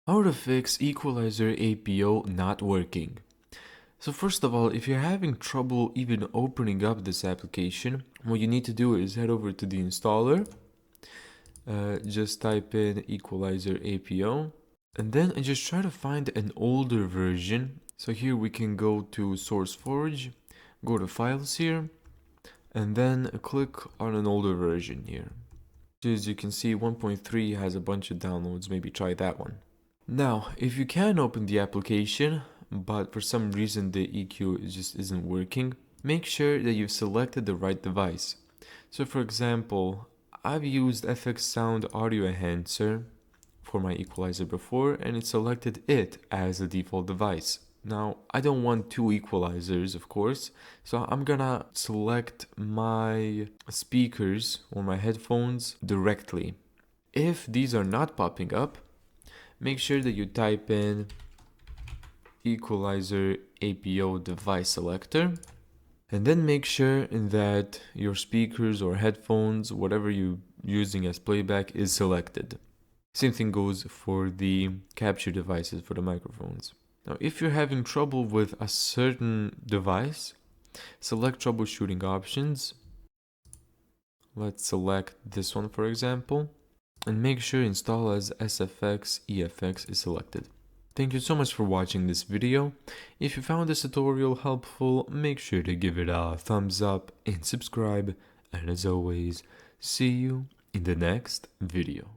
How to fix Equalizer APO not working. So first of all, if you're having trouble even opening up this application, what you need to do is head over to the installer, just type in Equalizer APO, and then just try to find an older version. So here we can go to SourceForge, go to Files here, and then click on an older version here. As you can see, 1.3 has a bunch of downloads, maybe try that one. Now, if you can open the application, but for some reason the EQ just isn't working, make sure that you've selected the right device. So for example, I've used FX Sound Audio Enhancer for my equalizer before, and it selected it as the default device. Now, I don't want two equalizers, of course, so I'm gonna select my speakers or my headphones directly. If these are not popping up, make sure that you type in Equalizer APO device selector, and then make sure that your speakers or headphones, whatever you're using as playback, is selected. Same thing goes for the capture devices for the microphones. Now, if you're having trouble with a certain device, select troubleshooting options. Let's select this one, for example, and make sure install as SFX EFX is selected. Thank you so much for watching this video. If you found this tutorial helpful, make sure to give it a thumbs up and subscribe. And as always, see you in the next video.